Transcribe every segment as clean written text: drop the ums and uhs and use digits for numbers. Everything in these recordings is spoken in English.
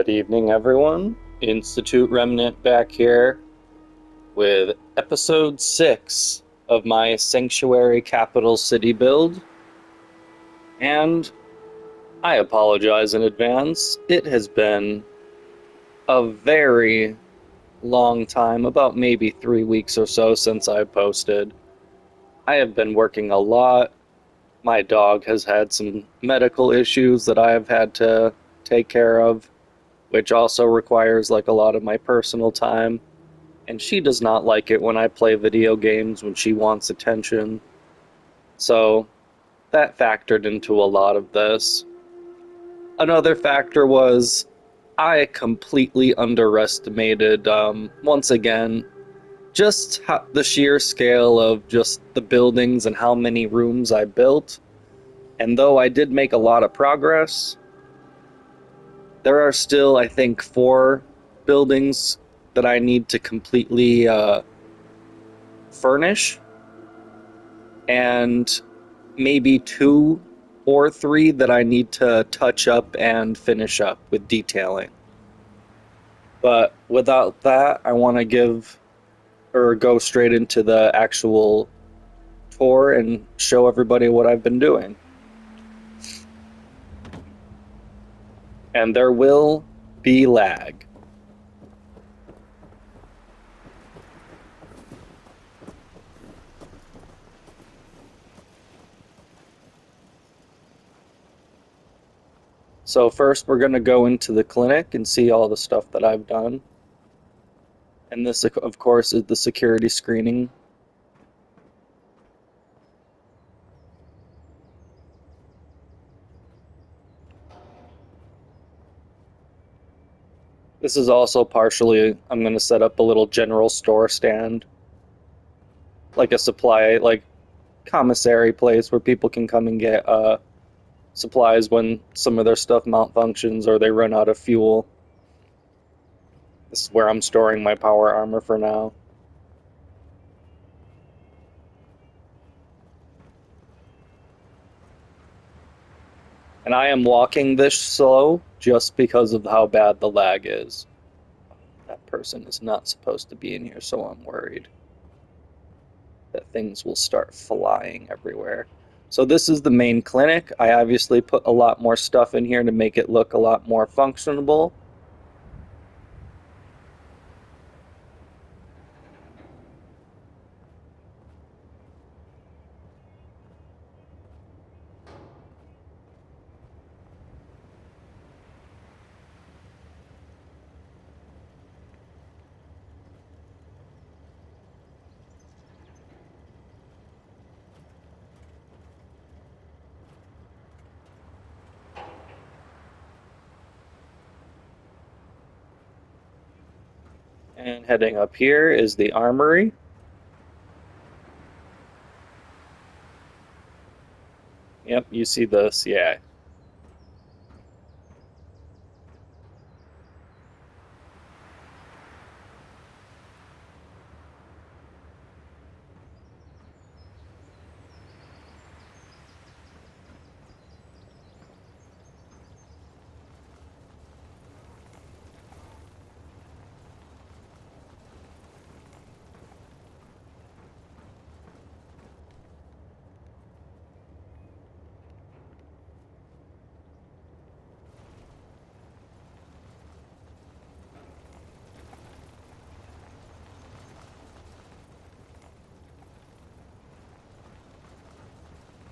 Good evening, everyone. Institute Remnant back here with episode 6 of my Sanctuary Capital City build. And I apologize in advance. It has been a very long time, about maybe 3 weeks or so since I posted. I have been working a lot. My dog has had some medical issues that I have had to take care of, which also requires like a lot of my personal time. And she does not like it when I play video games when she wants attention. So that factored into a lot of this. Another factor was I completely underestimated, once again, just the sheer scale of just the buildings and how many rooms I built. And though I did make a lot of progress, there are still, I think, 4 buildings that I need to completely furnish, and maybe 2 or 3 that I need to touch up and finish up with detailing. But without that, I want to give or go straight into the actual tour and show everybody what I've been doing. And there will be lag. So first we're going to go into the clinic and see all the stuff that I've done. And this, of course, is the security screening. This is also partially, I'm going to set up a little general store stand, like a supply, like commissary place where people can come and get supplies when some of their stuff malfunctions or they run out of fuel. This is where I'm storing my power armor for now. And I am walking this slow just because of how bad the lag is. That person is not supposed to be in here, so I'm worried that things will start flying everywhere. So this is the main clinic. I obviously put a lot more stuff in here to make it look a lot more functional. And heading up here is the armory. Yep, you see this, yeah.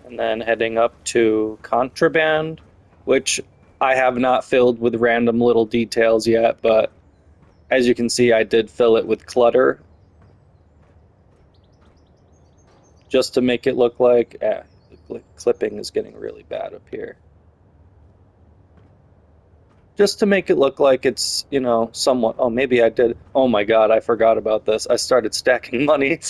And then heading up to contraband, which I have not filled with random little details yet, but as you can see, I did fill it with clutter just to make it look like, the clipping is getting really bad up here. Just to make it look like it's, somewhat, oh, maybe I did, oh my God, I forgot about this. I started stacking money.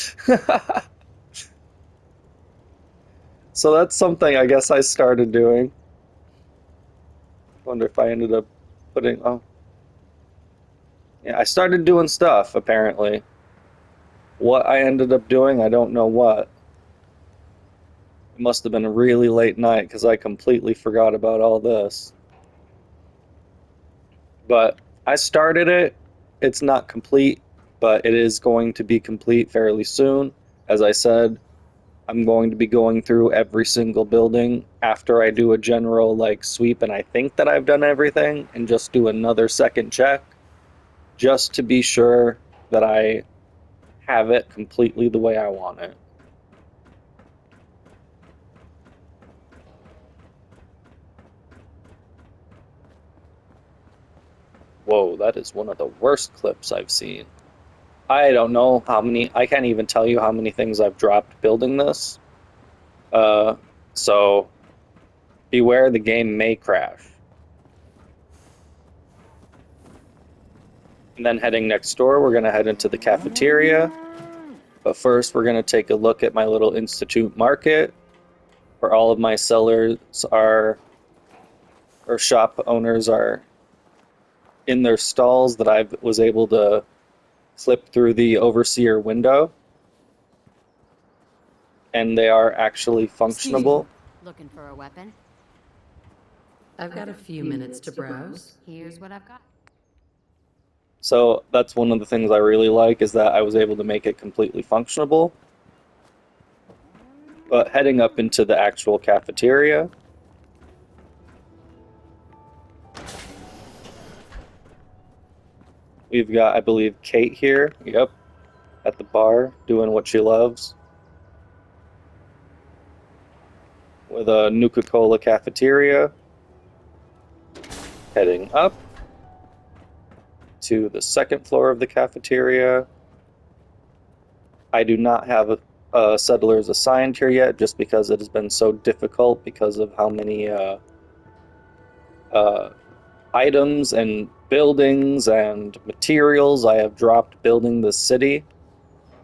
So that's something I guess I started doing. Wonder if I ended up putting, oh, yeah, I started doing stuff, apparently. What I ended up doing, I don't know what. It must have been a really late night because I completely forgot about all this. But I started it. It's not complete, but it is going to be complete fairly soon. As I said, I'm going to be going through every single building after I do a general like sweep and I think that I've done everything and just do another second check just to be sure that I have it completely the way I want it. Whoa, that is one of the worst clips I've seen. I don't know how many, I can't even tell you how many things I've dropped building this. Uh, so beware the game may crash. And then heading next door, we're going to head into the cafeteria. But first, we're going to take a look at my little Institute market where all of my sellers are, or shop owners are in their stalls that I was able to flip through the overseer window. And they are actually Excuse me. functionable. Looking for a weapon? I've got a few minutes to browse. Here's what I've got. So that's one of the things I really like is that I was able to make it completely functionable. But heading up into the actual cafeteria, we've got, I believe, Kate here. Yep, at the bar doing what she loves with a Nuka-Cola cafeteria. Heading up to the second floor of the cafeteria. I do not have settlers assigned here yet just because it has been so difficult because of how many uh, items and buildings and materials I have dropped building this city.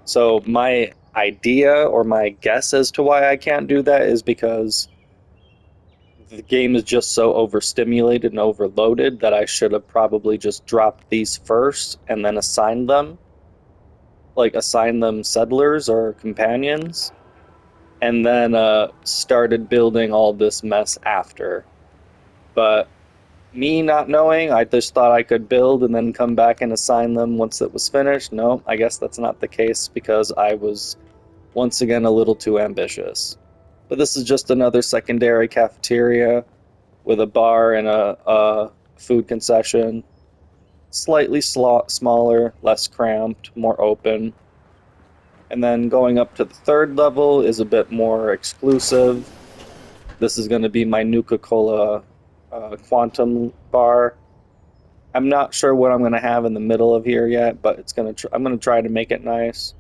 So my idea or my guess as to why I can't do that is because the game is just so overstimulated and overloaded that I should have probably just dropped these first and then assigned them, like assign them settlers or companions, and then started building all this mess after. But me not knowing, I just thought I could build and then come back and assign them once it was finished. No, I guess that's not the case because I was once again a little too ambitious. But this is just another secondary cafeteria with a bar and a food concession. Slightly smaller, less cramped, more open. And then going up to the third level is a bit more exclusive. This is going to be my Nuka Cola Quantum bar. I'm not sure what I'm going to have in the middle of here yet, but I'm going to try to make it nice.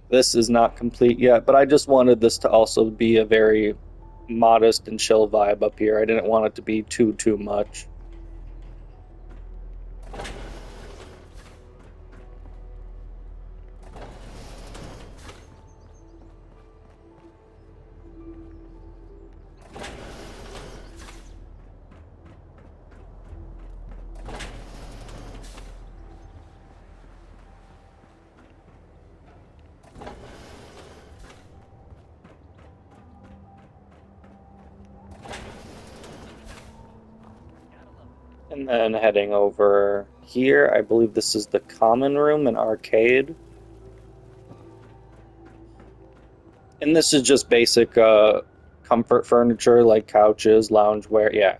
This is not complete yet, but I just wanted this to also be a very modest and chill vibe up here. I didn't want it to be too much. And then heading over here, I believe this is the common room and arcade. And this is just basic comfort furniture like couches, loungewear. Yeah,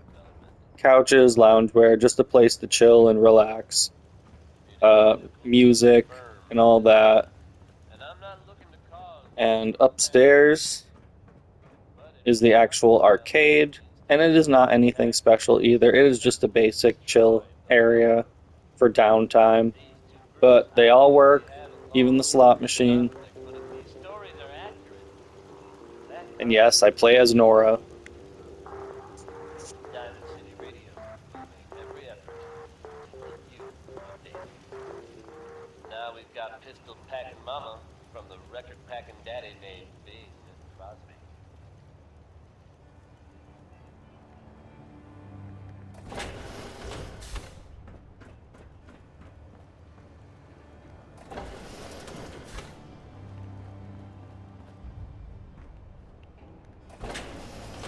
couches, loungewear, just a place to chill and relax. Music and all that. And upstairs is the actual arcade, and it is not anything special either. It is just a basic chill area for downtime. But they all work, even the slot machine. And yes, I play as Nora. Now we've got pistol packing mama from the record packing daddy named Bing Crosby.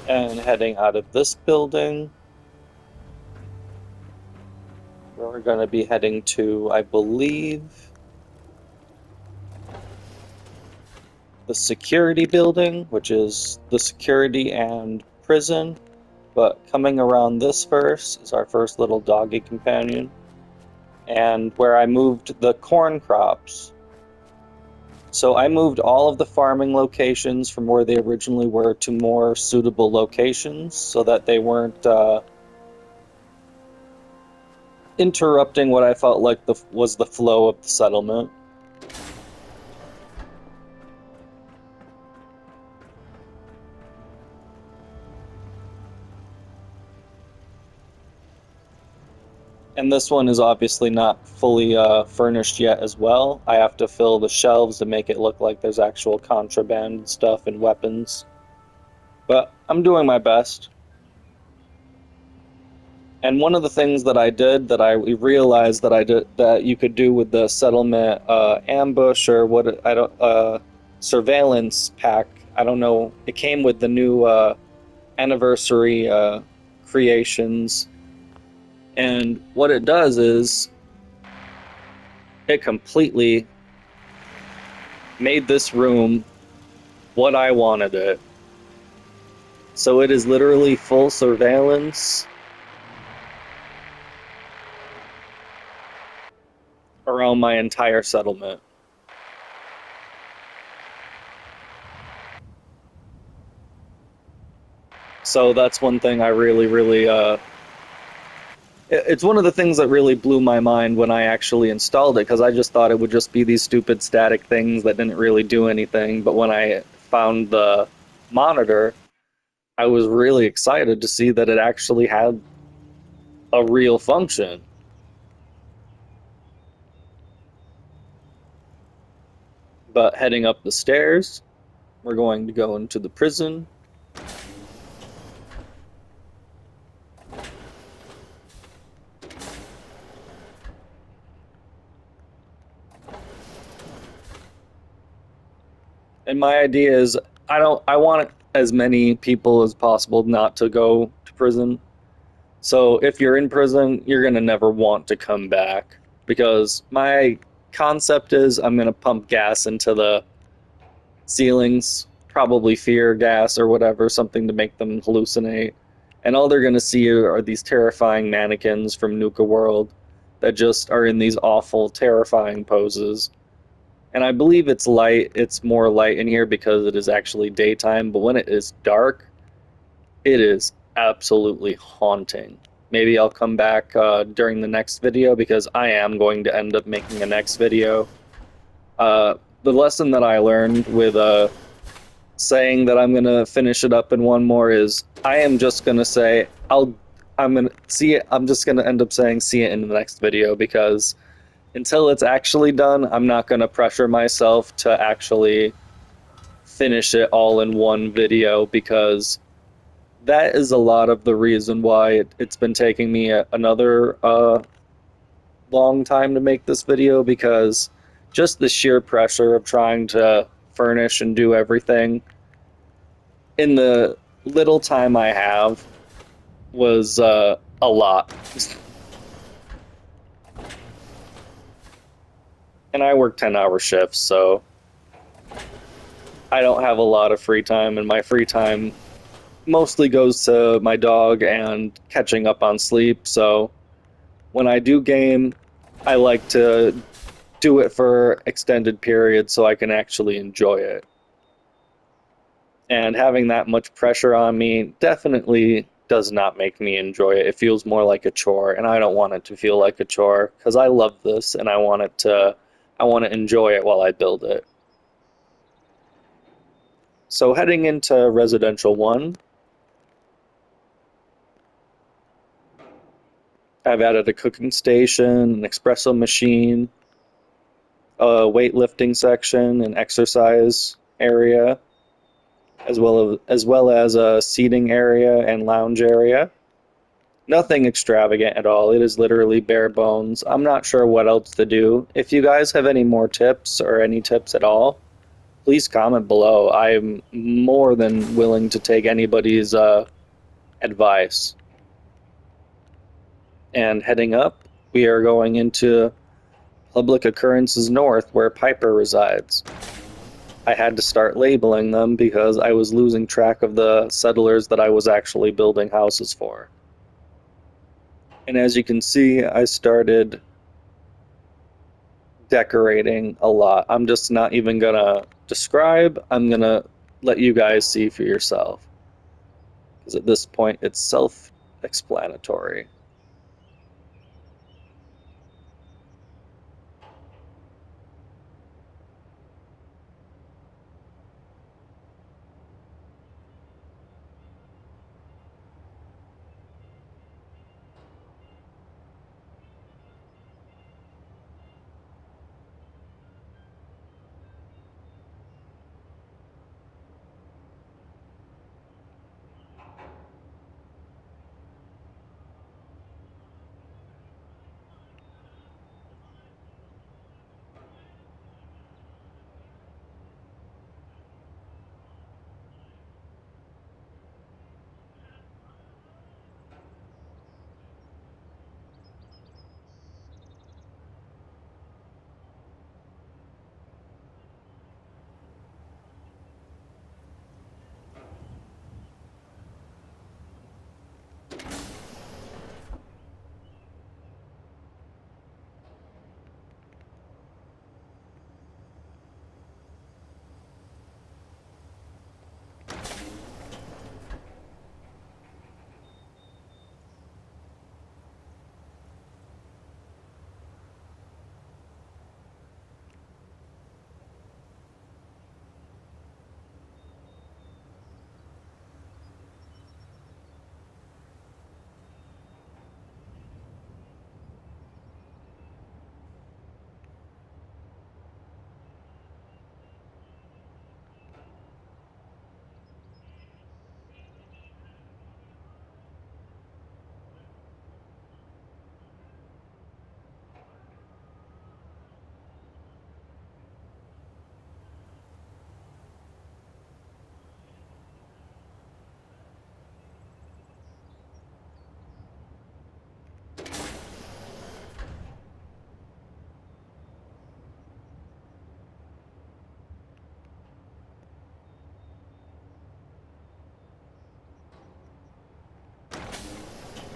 And heading out of this building, We're going to be heading to, I believe, the security building, which is the security and prison. But coming around this first is our first little doggy companion, and where I moved the corn crops. So I moved all of the farming locations from where they originally were to more suitable locations so that they weren't interrupting what I felt like was the flow of the settlement. And this one is obviously not fully furnished yet as well. I have to fill the shelves to make it look like there's actual contraband stuff and weapons. But I'm doing my best. And one of the things that I did that I realized that I did that you could do with the settlement ambush or what I don't surveillance pack. I don't know. It came with the new anniversary creations, and what it does is it completely made this room what I wanted it. So it is literally full surveillance around my entire settlement. So that's one thing I really it's one of the things that really blew my mind when I actually installed it, because I just thought it would just be these stupid static things that didn't really do anything. But when I found the monitor, I was really excited to see that it actually had a real function. But heading up the stairs, we're going to go into the prison. And my idea is I want as many people as possible not to go to prison. So if you're in prison, you're going to never want to come back, because my concept is I'm going to pump gas into the ceilings, probably fear gas or whatever, something to make them hallucinate. And all they're going to see are these terrifying mannequins from Nuka World that just are in these awful, terrifying poses. And I believe it's more light in here because it is actually daytime, but when it is dark, it is absolutely haunting. Maybe I'll come back during the next video, because I am going to end up making a next video. The lesson that I learned with saying that I'm gonna finish it up in one more is I am just gonna say I'm gonna see it. I'm just gonna end up saying see it in the next video, because until it's actually done, I'm not gonna pressure myself to actually finish it all in one video, because that is a lot of the reason why it's been taking me another long time to make this video, because just the sheer pressure of trying to furnish and do everything in the little time I have was a lot. And I work 10-hour shifts, so I don't have a lot of free time, and my free time mostly goes to my dog and catching up on sleep. So when I do game, I like to do it for extended periods so I can actually enjoy it. And having that much pressure on me definitely does not make me enjoy it. It feels more like a chore, and I don't want it to feel like a chore, because I love this and I want to enjoy it while I build it. So heading into Residential 1, I've added a cooking station, an espresso machine, a weightlifting section, an exercise area, as well as a seating area and lounge area. Nothing extravagant at all. It is literally bare bones. I'm not sure what else to do. If you guys have any more tips or any tips at all, please comment below. I'm more than willing to take anybody's advice. And heading up, We are going into Public Occurrences North, where Piper resides. I had to start labeling them because I was losing track of the settlers that I was actually building houses for. And as you can see, I started decorating a lot. I'm just not even gonna describe, I'm gonna let you guys see for yourself. Because at this point, it's self-explanatory.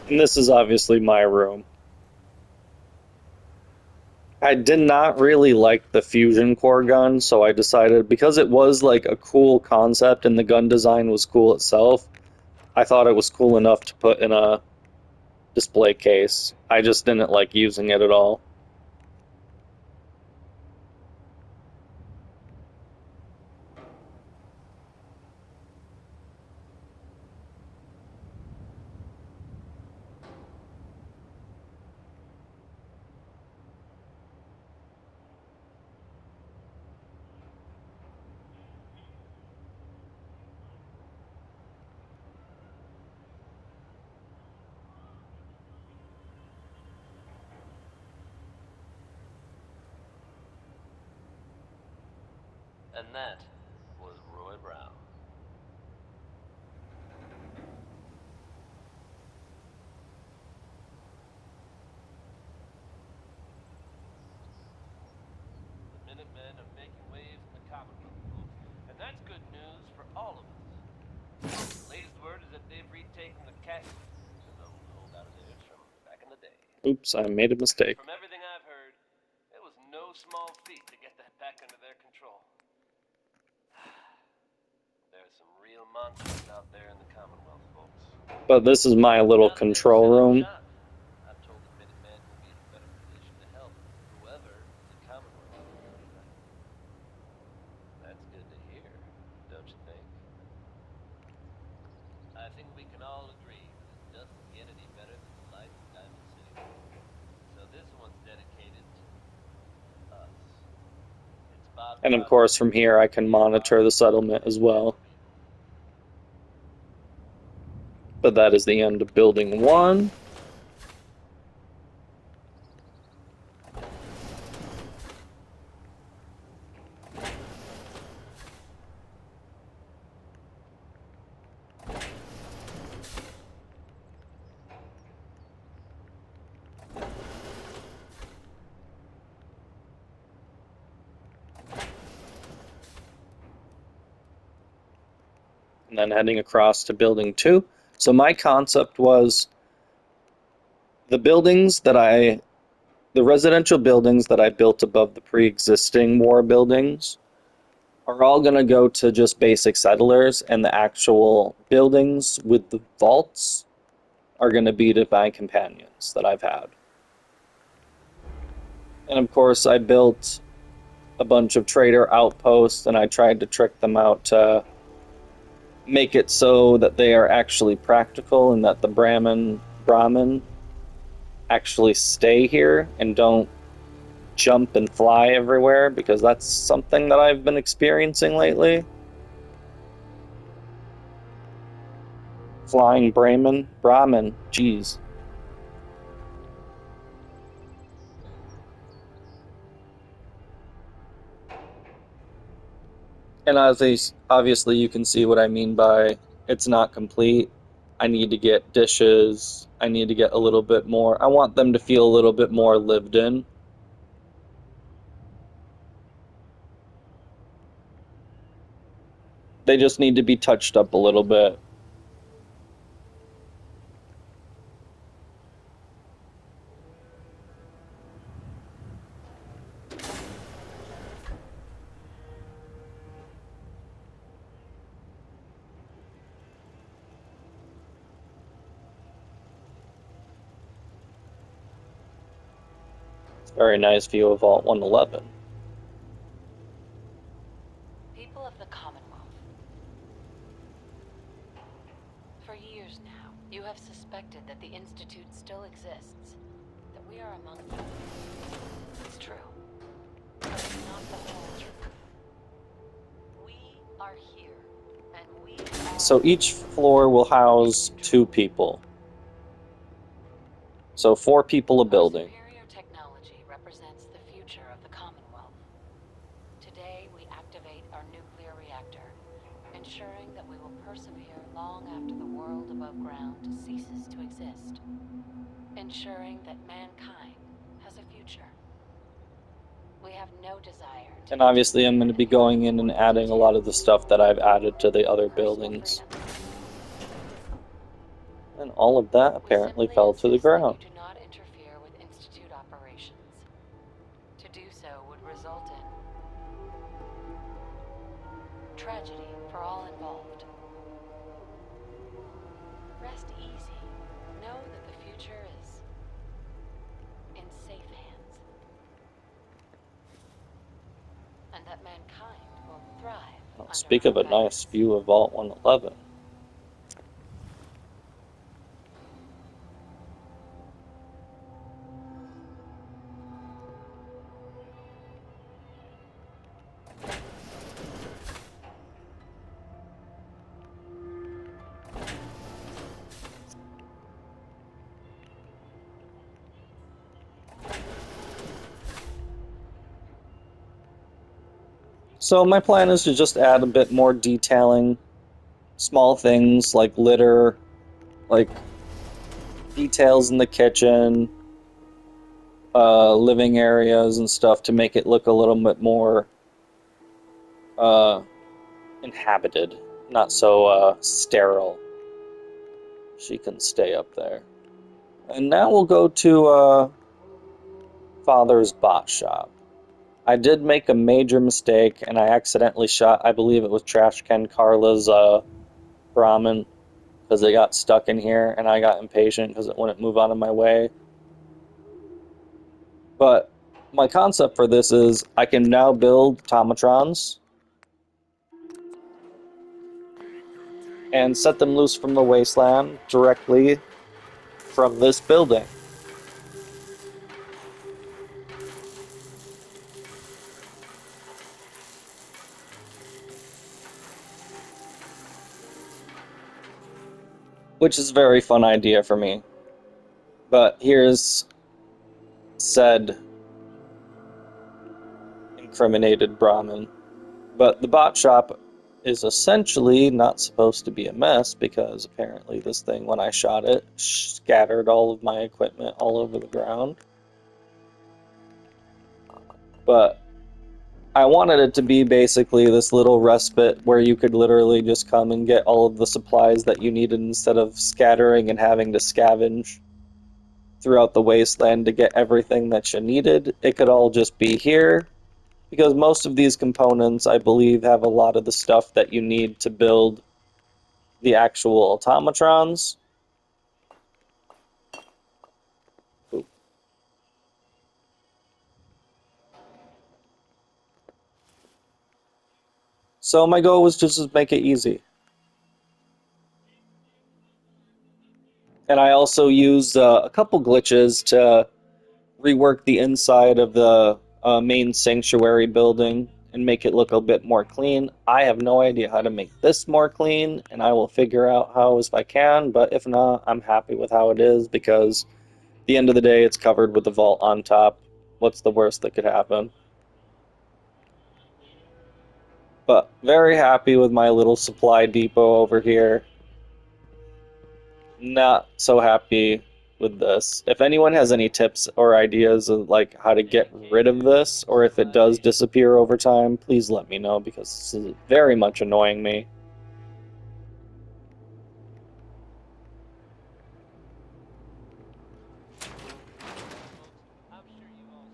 And this is obviously my room. I did not really like the fusion core gun, so I decided, because it was like a cool concept and the gun design was cool itself, I thought it was cool enough to put in a display case. I just didn't like using it at all. And that was Roy Brown. The Minutemen are making waves in the Commonwealth, folks. And that's good news for all of us. The latest word is that they've retaken the cat, the old holdout of theirs from back in the day. Oops, I made a mistake. From everything I've heard, it was no small feat to get that back under their control. There's some real monsters out there in the Commonwealth, folks. But this is my little Not them control selling room. shot. I'm told the Minutemen will be in a better position to help whoever the Commonwealth is right. That's good to hear, don't you think? I think we can all agree that it doesn't get any better than the life in Diamond City. So this one's dedicated to us. It's Bob And of Trotter, course, from here I can monitor the settlement as well. But that is the end of building 1. and then heading across to building 2. So my concept was the residential buildings that I built above the pre-existing war buildings are all going to go to just basic settlers, and the actual buildings with the vaults are going to be to my companions that I've had. And of course, I built a bunch of trader outposts, and I tried to trick them out to make it so that they are actually practical and that the Brahmin actually stay here and don't jump and fly everywhere, because that's something that I've been experiencing lately. Flying Brahmin, jeez. And obviously you can see what I mean by it's not complete. I need to get dishes. I need to get a little bit more. I want them to feel a little bit more lived in. They just need to be touched up a little bit. Very nice view of Vault 111. People of the Commonwealth. For years now, you have suspected that the Institute still exists, that we are among you. It's true, but it's not the whole truth. We are here, and we are... So each floor will house 2 people. So 4 people a building. Our superior technology represents the future of the Commonwealth. Today, we activate our nuclear reactor, ensuring that we will persevere long after the world above ground ceases to exist. Ensuring that mankind has a future. We have no desire to... And obviously I'm going to be going in and adding a lot of the stuff that I've added to the other buildings. And all of that apparently fell to the ground. You do not interfere with Institute operations. To do so would result in tragedy for all involved. Rest easy. Know that the future is in safe hands. And that mankind will thrive. Well, speak of a nice view of Vault 111. So my plan is to just add a bit more detailing, small things like litter, like details in the kitchen, living areas and stuff to make it look a little bit more inhabited, not so sterile. She can stay up there. And now we'll go to Father's bot shop. I did make a major mistake, and I accidentally shot, I believe it was Trash Can Carla's Brahmin, because they got stuck in here, and I got impatient because it wouldn't move out of my way. But my concept for this is I can now build automatrons and set them loose from the wasteland directly from this building. Which is a very fun idea for me. But here's said incriminated Brahmin. But the bot shop is essentially not supposed to be a mess, because apparently this thing, when I shot it, scattered all of my equipment all over the ground. But I wanted it to be basically this little respite where you could literally just come and get all of the supplies that you needed instead of scattering and having to scavenge throughout the wasteland to get everything that you needed. It could all just be here because most of these components, I believe, have a lot of the stuff that you need to build the actual automatrons. Ooh. So my goal was just to make it easy. And I also used a couple glitches to rework the inside of the main sanctuary building and make it look a bit more clean. I have no idea how to make this more clean, and I will figure out how if I can, but if not, I'm happy with how it is because at the end of the day, it's covered with the vault on top. What's the worst that could happen? But very happy with my little supply depot over here. Not so happy with this. If anyone has any tips or ideas of like how to get rid of this, or if it does disappear over time, please let me know because this is very much annoying me. I'm sure you've all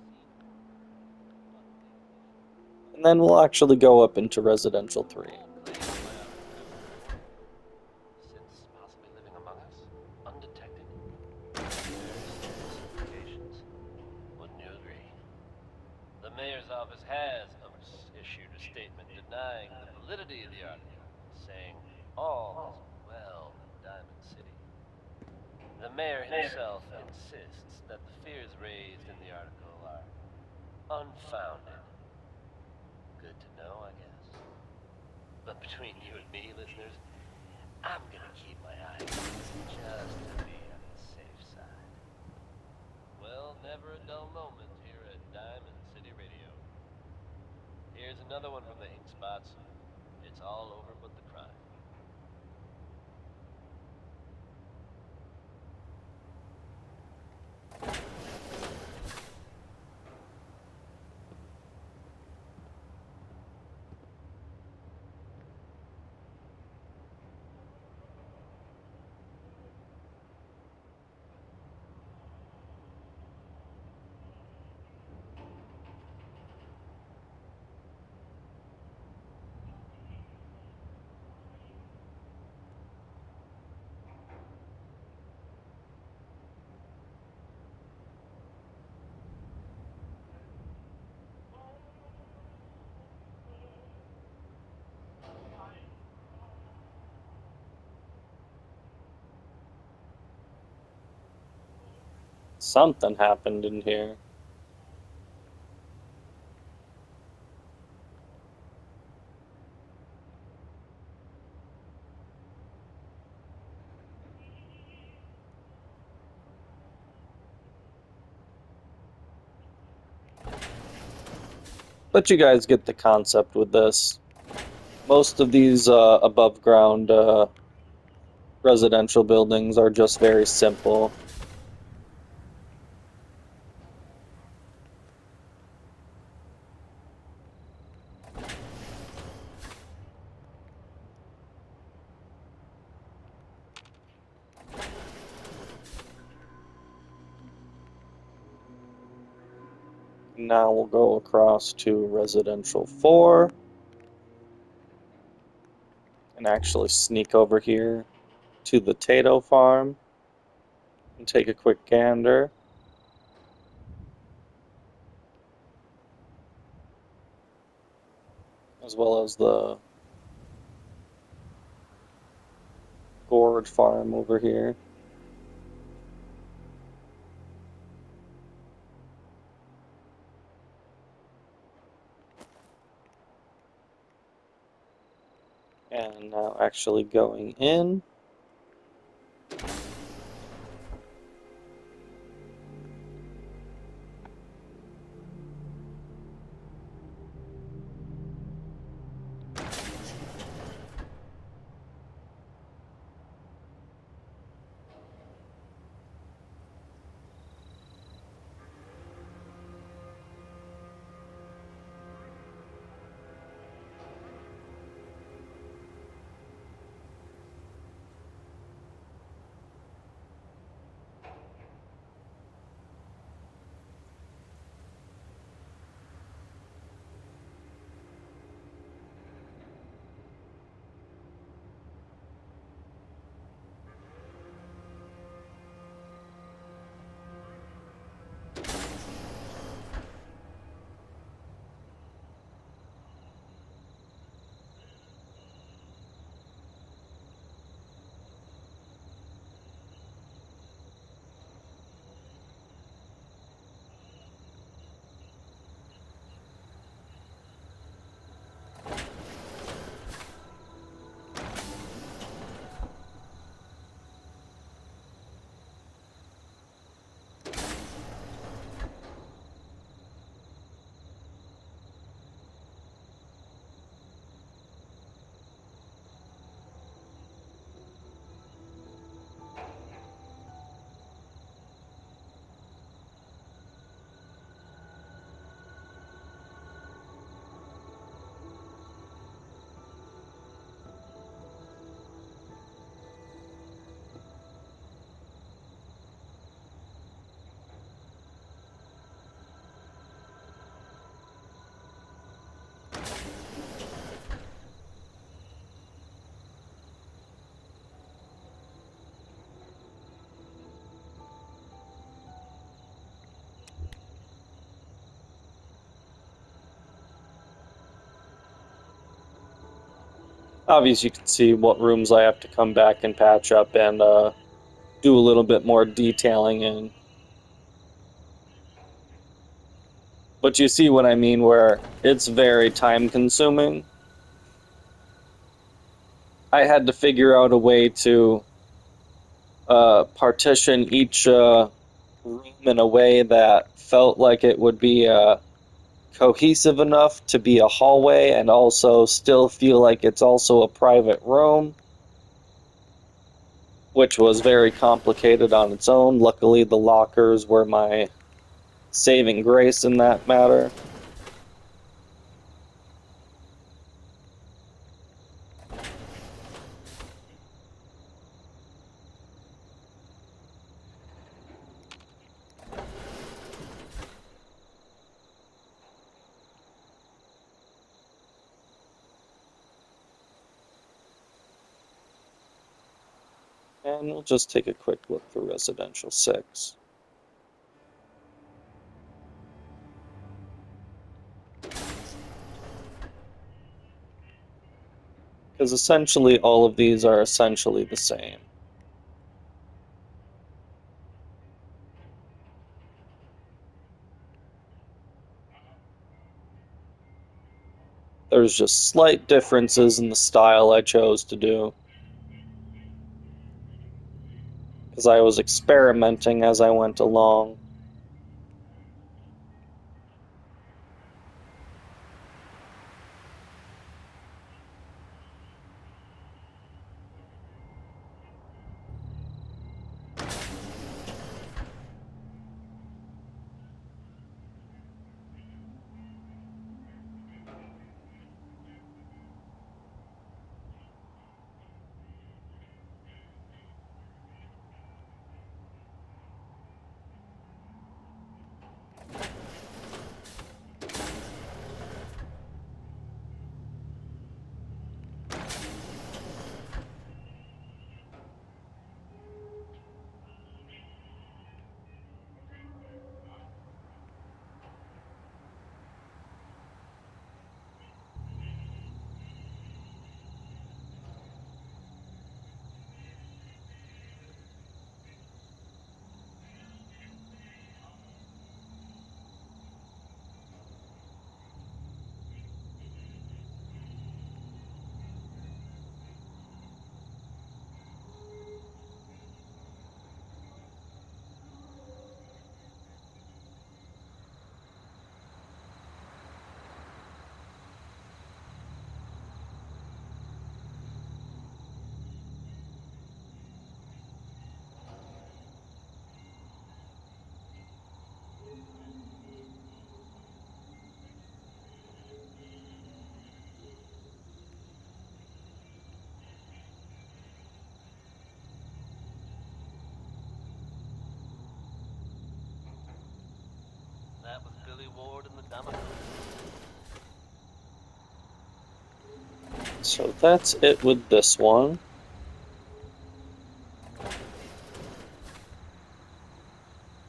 seen And then we'll actually go up into Residential 3. bold claims by our criminal war, since possibly living among us, undetected. Very serious implications. Wouldn't you agree? The mayor's office has issued a statement denying the validity of the article, saying all is well in Diamond City. The mayor himself insists that the fears raised in the article are unfounded. Good to know, I guess. But between you and me, listeners, I'm gonna keep my eyes peeled just to be on the safe side. Well, never a dull moment here at Diamond City Radio. Here's another one from the ink spots. It's all over but the crime. Something happened in here. But you guys get the concept with this. Most of these above ground residential buildings are just very simple. Now we'll go across to Residential 4 and actually sneak over here to the Tato Farm and take a quick gander. As well as the Gourd Farm over here. And now actually going in. Obviously, you can see what rooms I have to come back and patch up and do a little bit more detailing in. But you see what I mean, where it's very time consuming. I had to figure out a way to partition each room in a way that felt like it would be cohesive enough to be a hallway and also still feel like it's also a private room, which was very complicated on its own. Luckily, the lockers were my saving grace in that matter. And we'll just take a quick look for Residential 6. Because essentially all of these are essentially the same. There's just slight differences in the style I chose to do. Because I was experimenting as I went along. That was Billy Ward and the Domino. So that's it with this one.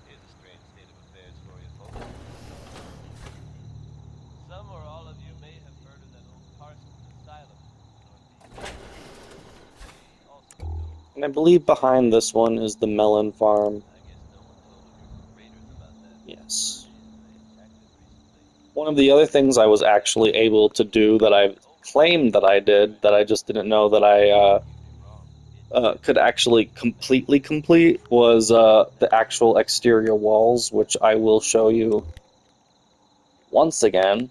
Here's a strange state of affairs for you folks. Some or all of you may have heard of that old Parsons Asylum in the Northeast. May also know, And I believe behind this one is the melon farm. I guess no one told the group of raiders about that Yes. they attacked it recently. One of the other things I was actually able to do that I claimed that I did, that I just didn't know that I You'd be wrong. could actually completely complete, was the actual exterior walls, which I will show you once again.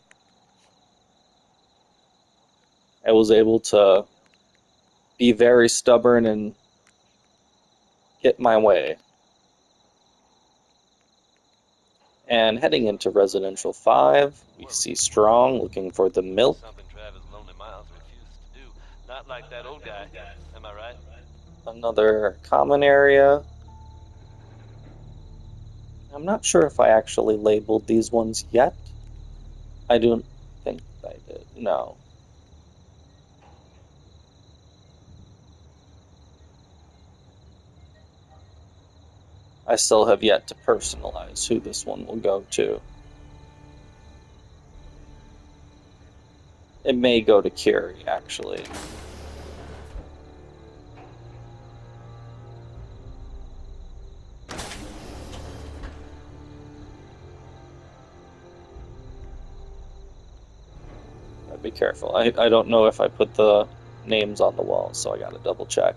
I was able to be very stubborn and get my way. And heading into Residential 5, we see Strong looking for the milk. Something Travis Lonely Miles refused to do. Not like that old guy. Am I right? Another common area. I'm not sure if I actually labeled these ones yet. I don't think I did. No. I still have yet to personalize who this one will go to. It may go to Curie, actually. Gotta be careful. I don't know if I put the names on the wall, so I gotta double check.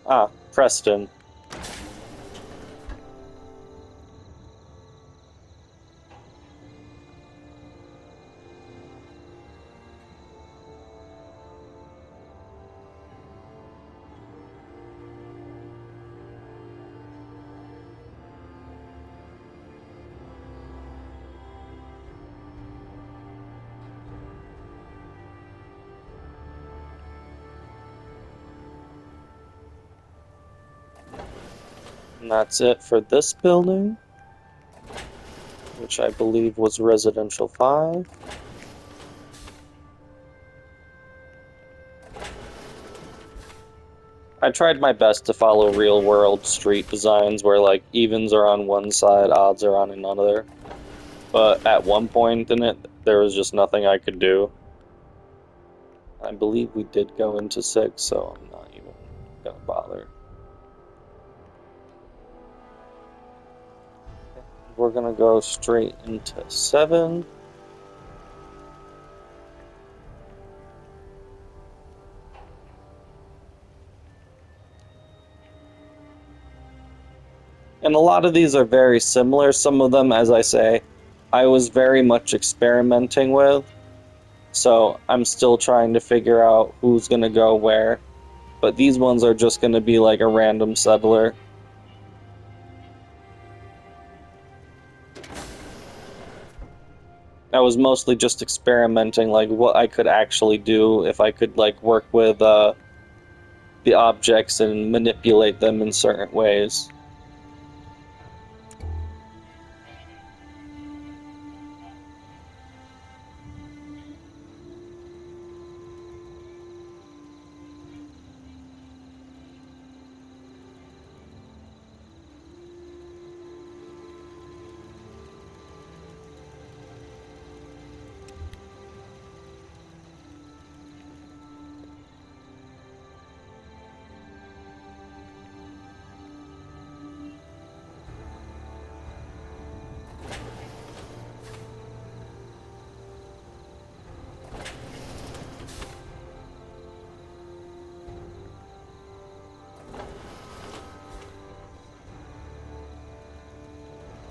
Ah, Preston. And that's it for this building, which I believe was Residential 5. I tried my best to follow real world street designs where like evens are on one side, odds are on another. But at one point in it, there was just nothing I could do. I believe we did go into 6, so I'm not even gonna bother. We're gonna go straight into 7. And a lot of these are very similar. Some of them, as I say, I was very much experimenting with. So I'm still trying to figure out who's gonna go where. But these ones are just gonna be like a random settler. I was mostly just experimenting, like what I could actually do if I could like work with the objects and manipulate them in certain ways.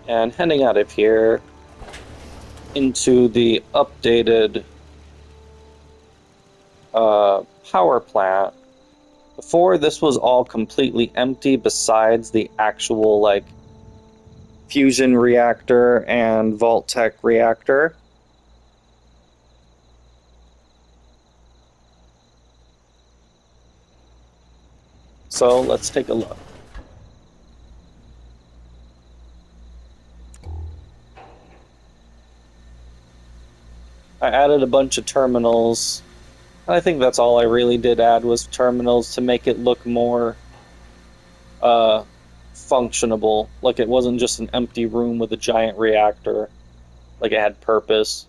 And heading out of here into the updated power plant. Before, this was all completely empty besides the actual like fusion reactor and Vault-Tec reactor. So let's take a look. I added a bunch of terminals. I think that's all I really did add was terminals to make it look more functionable. Like it wasn't just an empty room with a giant reactor. Like it had purpose.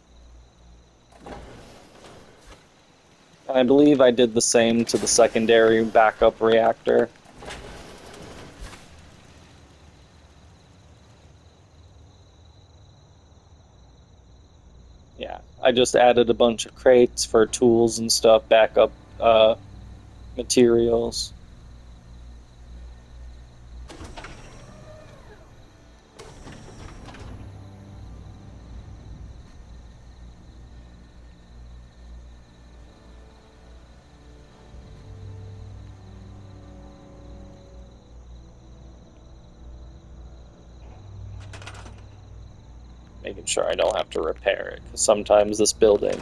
And I believe I did the same to the secondary backup reactor. Yeah, I just added a bunch of crates for tools and stuff, backup materials. Making sure I don't have to repair it, because sometimes this building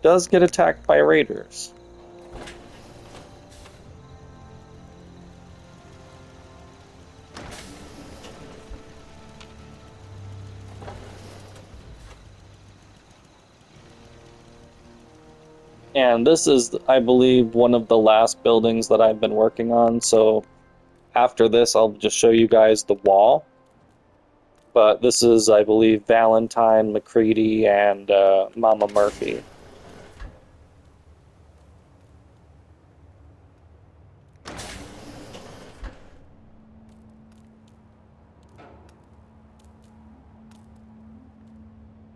does get attacked by raiders. And this is, I believe, one of the last buildings that I've been working on, so after this I'll just show you guys the wall. But this is, I believe, Valentine, McCready, and Mama Murphy.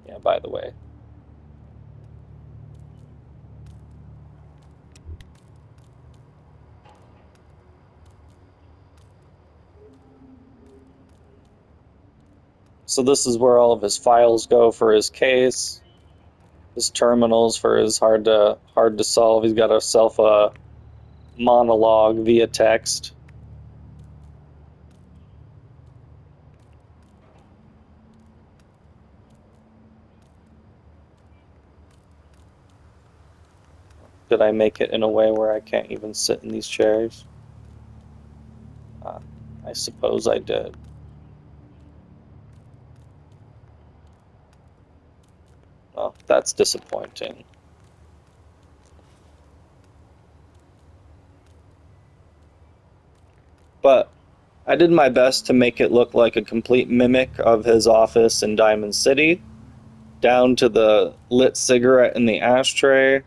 Yeah, by the way. So this is where all of his files go for his case, his terminals for his hard to solve. He's got himself a monologue via text. Did I make it in a way where I can't even sit in these chairs? I suppose I did. Well, that's disappointing. But I did my best to make it look like a complete mimic of his office in Diamond City, down to the lit cigarette in the ashtray.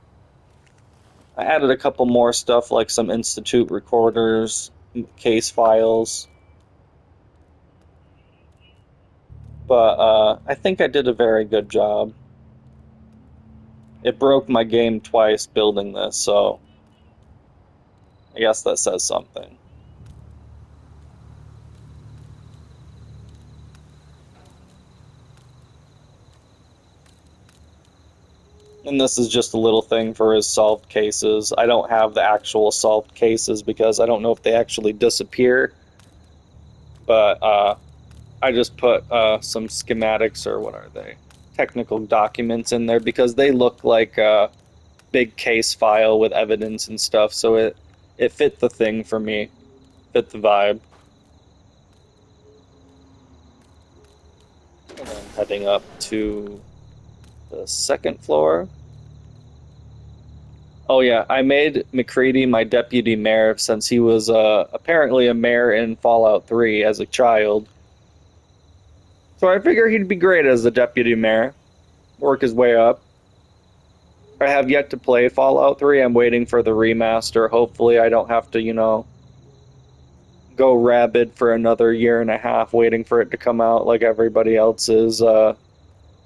I added a couple more stuff like some Institute recorders, case files. But I think I did a very good job. It broke my game twice building this, so I guess that says something. And this is just a little thing for his solved cases. I don't have the actual solved cases because I don't know if they actually disappear. But I just put some schematics, or what are they? Technical documents in there because they look like a big case file with evidence and stuff. So it fit the thing for me, fit the vibe. And then heading up to the second floor. Oh yeah, I made McCready my deputy mayor since he was apparently a mayor in Fallout 3 as a child. So I figure he'd be great as a deputy mayor, work his way up. I have yet to play Fallout 3. I'm waiting for the remaster. Hopefully I don't have to, go rabid for another year and a half waiting for it to come out like everybody else is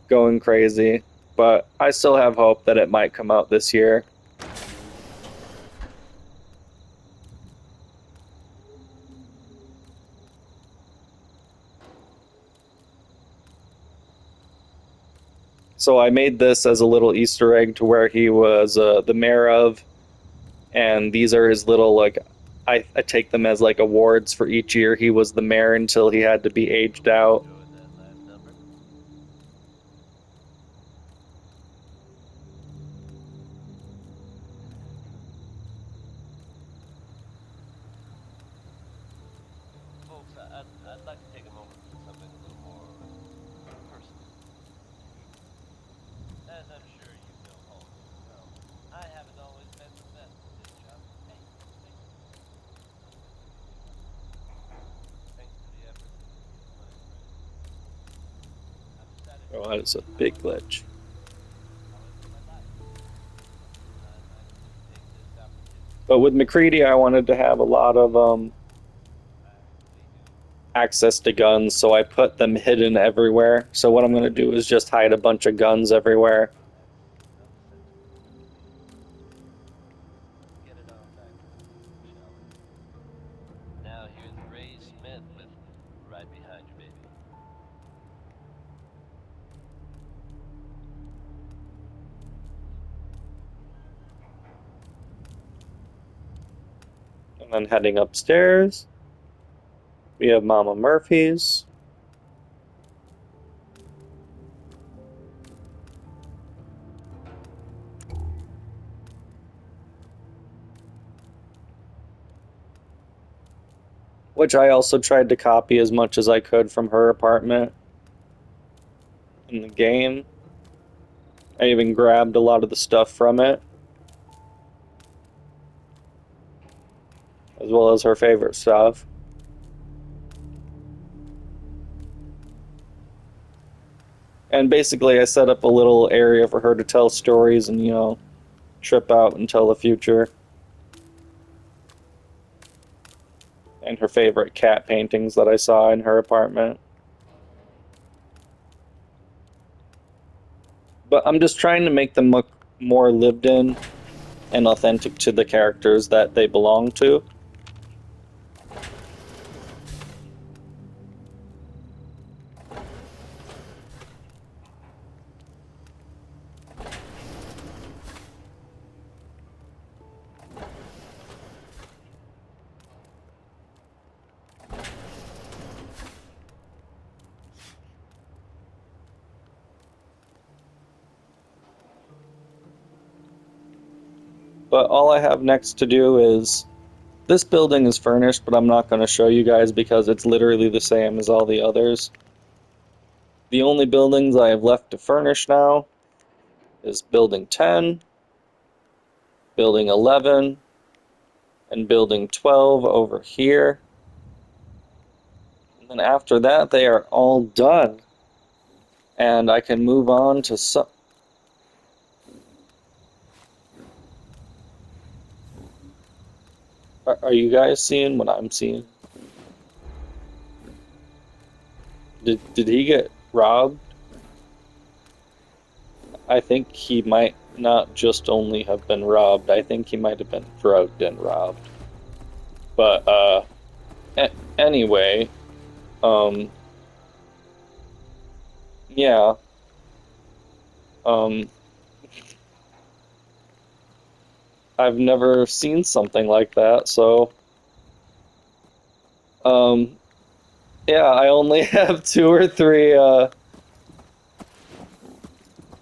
going crazy. But I still have hope that it might come out this year. So I made this as a little Easter egg to where he was the mayor of, and these are his little like I take them as like awards for each year he was the mayor until he had to be aged out. Enjoyed that last number. Folks, I'd like to take a moment for something a little more personal. As I'm sure you know all too well, I haven't always been the best at this job. Hey, thanks to the efforts of a few of my friends, I've decided to Oh, take that's a a big higher glitch. however my life. I'd like to take this opportunity But with McCready, I wanted to have a lot of I really do access to guns, so I put them hidden everywhere. So what I'm gonna do is just hide a bunch of guns everywhere. have some sensible get it on back to work, shall we? Now here's Ray Smith with Right Behind You, Baby. And then heading upstairs, we have Mama Murphy's. Which I also tried to copy as much as I could from her apartment in the game. I even grabbed a lot of the stuff from it. as well as her favorite stuff. And basically, I set up a little area for her to tell stories and, trip out and tell the future. And her favorite cat paintings that I saw in her apartment. But I'm just trying to make them look more lived in and authentic to the characters that they belong to. But all I have next to do is, this building is furnished, but I'm not going to show you guys because it's literally the same as all the others. The only buildings I have left to furnish now is Building 10, Building 11, and Building 12 over here. And then after that, they are all done. And I can move on to some... Are you guys seeing what I'm seeing? Did he get robbed? I think he might not just only have been robbed. I think he might have been drugged and robbed. But, anyway, um, yeah, um, I've never seen something like that, so, um, yeah, I only have 2 or 3,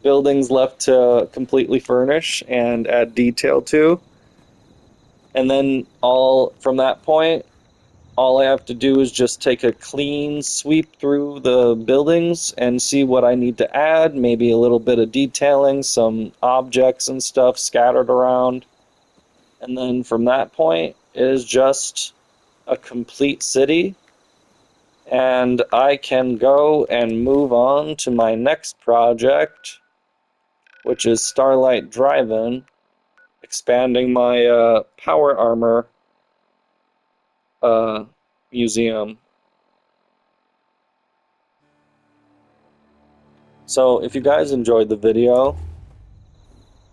buildings left to completely furnish and add detail to. And then from that point, all I have to do is just take a clean sweep through the buildings and see what I need to add, maybe a little bit of detailing, some objects and stuff scattered around. And then from that point is just a complete city. And I can go and move on to my next project, which is Starlight Drive-In, expanding my power armor museum. So if you guys enjoyed the video,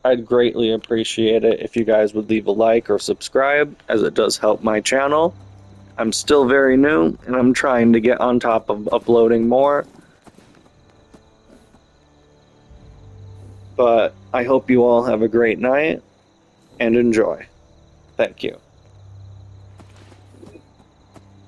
I'd greatly appreciate it if you guys would leave a like or subscribe, as it does help my channel. I'm still very new, and I'm trying to get on top of uploading more. But I hope you all have a great night, and enjoy. Thank you.